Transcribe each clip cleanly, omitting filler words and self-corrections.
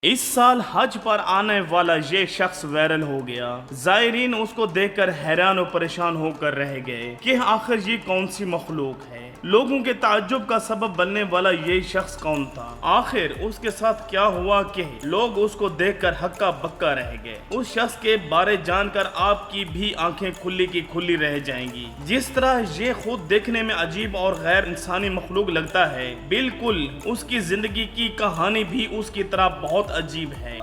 اس سال حج پر آنے والا یہ شخص وائرل ہو گیا۔ زائرین اس کو دیکھ کر حیران و پریشان ہو کر رہ گئے کہ آخر یہ کون سی مخلوق ہے۔ لوگوں کے تعجب کا سبب بننے والا یہ شخص کون تھا؟ آخر اس کے ساتھ کیا ہوا کہ لوگ اس کو دیکھ کر ہکا بکا رہ گئے؟ اس شخص کے بارے جان کر آپ کی بھی آنکھیں کھلی کی کھلی رہ جائیں گی۔ جس طرح یہ خود دیکھنے میں عجیب اور غیر انسانی مخلوق لگتا ہے، بالکل اس کی زندگی کی کہانی بھی اس کی طرح بہت عجیب ہے۔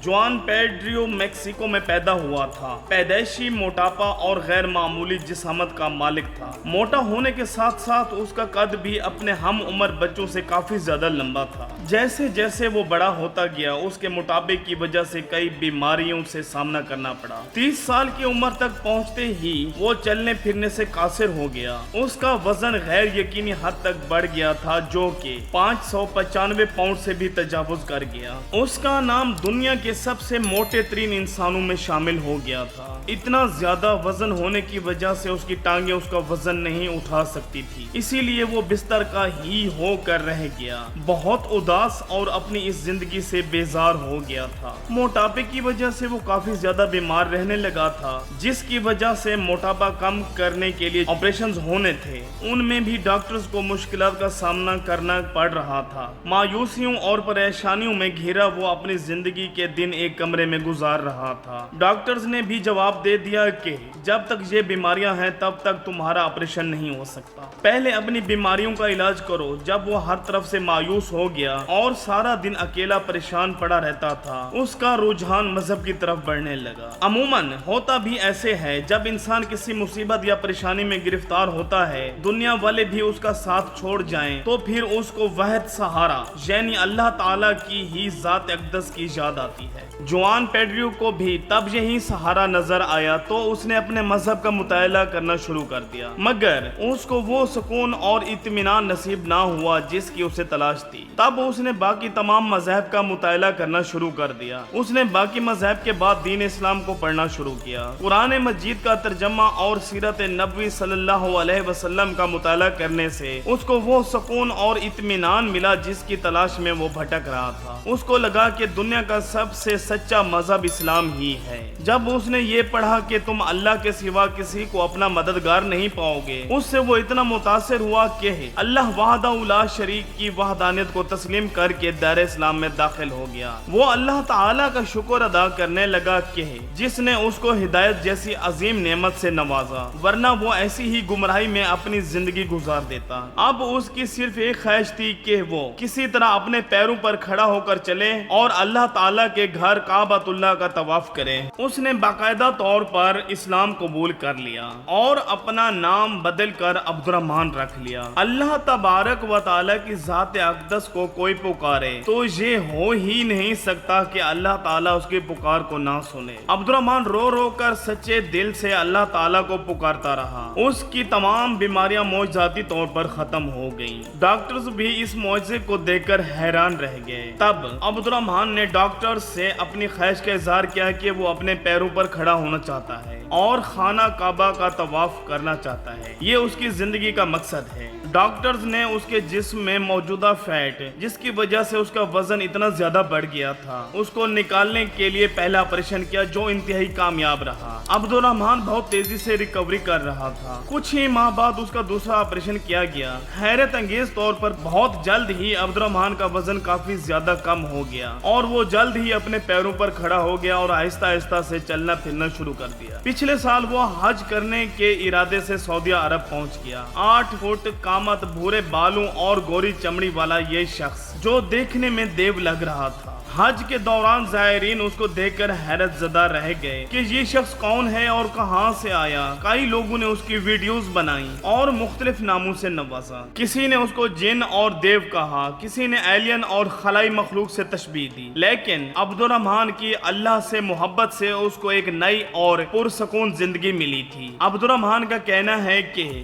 جوان پیڈریو میکسیکو میں پیدا ہوا تھا۔ پیدائشی موٹاپا اور غیر معمولی جسامت کا مالک تھا۔ موٹا ہونے کے ساتھ ساتھ اس کا قد بھی اپنے ہم عمر بچوں سے کافی زیادہ لمبا تھا۔ جیسے جیسے وہ بڑا ہوتا گیا، اس کے موٹاپے کی وجہ سے کئی بیماریوں سے سامنا کرنا پڑا۔ 30 سال کی عمر تک پہنچتے ہی وہ چلنے پھرنے سے قاصر ہو گیا۔ اس کا وزن غیر یقینی حد تک بڑھ گیا تھا، جو کہ 595 پاؤنڈ سے بھی تجاوز کر گیا۔ اس کا نام دنیا کے سب سے موٹے ترین انسانوں میں شامل ہو گیا تھا۔ اتنا زیادہ وزن ہونے کی وجہ سے اس کی ٹانگیں اس کا وزن نہیں اٹھا سکتی تھی، اسی لیے وہ بستر کا ہی ہو کر رہ گیا۔ بہت اداس اور اپنی اس زندگی سے بیزار ہو گیا تھا۔ موٹاپے کی وجہ سے وہ کافی زیادہ بیمار رہنے لگا تھا، جس کی وجہ سے موٹاپا کم کرنے کے لیے آپریشنز ہونے تھے۔ ان میں بھی ڈاکٹرز کو مشکلات کا سامنا کرنا پڑ رہا تھا۔ مایوسیوں اور پریشانیوں میں گھرا وہ اپنی زندگی کے دن ایک کمرے میں گزار رہا تھا۔ ڈاکٹرز نے بھی جواب دے دیا کہ جب تک یہ بیماریاں ہیں تب تک تمہارا آپریشن نہیں ہو سکتا۔ پہلے اپنی بیماریوں کا علاج کرو۔ جب وہ ہر طرف سے مایوس ہو گیا اور سارا دن اکیلا پریشان پڑا رہتا تھا، اس کا رجحان مذہب کی طرف بڑھنے لگا۔ عموماً ہوتا بھی ایسے ہے، جب انسان کسی مصیبت یا پریشانی میں گرفتار ہوتا ہے، دنیا والے بھی اس کا ساتھ چھوڑ جائیں تو پھر اس کو واحد سہارا یعنی اللہ تعالیٰ کی ہی ذات اقدس کی یاد آتی ہے۔ جوان پیڈریو کو بھی تب یہی سہارا نظر آیا تو اس نے اپنے مذہب کا مطالعہ کرنا شروع کر دیا، مگر اس کو وہ سکون اور اطمینان نصیب نہ ہوا جس کی اسے تلاش تھی۔ تب اس نے باقی تمام مذاہب کا مطالعہ کرنا شروع کر دیا۔ اس نے باقی مذاہب کے بعد دین اسلام کو پڑھنا شروع کیا۔ قرآن مجید کا ترجمہ اور سیرت نبوی صلی اللہ علیہ وسلم کا مطالعہ کرنے سے اس کو وہ سکون اور اطمینان ملا جس کی تلاش میں وہ بھٹک رہا تھا۔ اس کو لگا کہ دنیا کا سب سے سچا مذہب اسلام ہی ہے۔ جب اس نے یہ پڑھا کہ تم اللہ کے سوا کسی کو اپنا مددگار نہیں پاؤ گے، اس سے وہ اتنا متاثر ہوا کہ اللہ وحدہ لا شریک کی وحدانیت کو تسلیم کر کے دار اسلام میں داخل ہو گیا۔ وہ اللہ تعالیٰ کا شکر ادا کرنے لگا کہ جس نے اس کو ہدایت جیسی عظیم نعمت سے نوازا، ورنہ وہ ایسی ہی گمراہی میں اپنی زندگی گزار دیتا۔ اب اس کی صرف ایک خواہش تھی کہ وہ کسی طرح اپنے پیروں پر کھڑا ہو کر چلے اور اللہ تعالیٰ کے گھر کعبۃ اللہ کا طواف کرے۔ اس نے باقاعدہ طور پر اسلام قبول کر لیا اور اپنا نام بدل کر عبد الرحمن رکھ لیا۔ اللہ تبارک و تعالیٰ کی ذات اقدس کو کوئی پکارے تو یہ ہو ہی نہیں سکتا کہ اللہ تعالیٰ اس کی پکار کو نہ سنے۔ عبد الرحمن رو رو کر سچے دل سے اللہ تعالیٰ کو پکارتا رہا۔ اس کی تمام بیماریاں معجزاتی طور پر ختم ہو گئیں۔ ڈاکٹرز بھی اس معجزے کو دیکھ کر حیران رہ گئے۔ تب عبد الرحمن نے ڈاکٹر سے اپنی خواہش کا اظہار کیا کہ وہ اپنے پیروں پر کھڑا ہونا چاہتا ہے اور خانہ کعبہ کا طواف کرنا چاہتا ہے۔ یہ اس کی زندگی کا مقصد ہے۔ ڈاکٹرز نے اس کے جسم میں موجودہ فیٹ، جس کی وجہ سے اس کا وزن اتنا زیادہ بڑھ گیا تھا، اس کو نکالنے کے لیے پہلا آپریشن کیا جو انتہائی کامیاب رہا۔ عبد الرحمن بہت تیزی سے ریکوری کر رہا تھا۔ کچھ ہی ماہ بعد اس کا دوسرا آپریشن کیا گیا۔ حیرت انگیز طور پر بہت جلد ہی عبد الرحمن کا وزن کافی زیادہ کم ہو گیا اور وہ جلد ہی اپنے پیروں پر کھڑا ہو گیا اور آہستہ آہستہ سے چلنا پھرنا شروع کر دیا۔ پچھلے سال وہ حج کرنے کے ارادے سے سعودی عرب پہنچ گیا۔ 8 فٹ قامت، بھورے بالوں اور گوری چمڑی والا یہ شخص جو دیکھنے میں دیو لگ رہا تھا۔ حج کے دوران زائرین اس کو دیکھ کر حیرت زدہ رہ گئے کہ یہ شخص کون ہے اور کہاں سے آیا۔ کئی لوگوں نے اس کی ویڈیوز بنائی اور مختلف ناموں سے نوازا۔ کسی نے اس کو جن اور دیو کہا، کسی نے ایلین اور خلائی مخلوق سے تشبیہ دی، لیکن عبد الرحمن کی اللہ سے محبت سے اس کو ایک نئی اور پرسکون زندگی ملی تھی۔ عبد الرحمن کا کہنا ہے کہ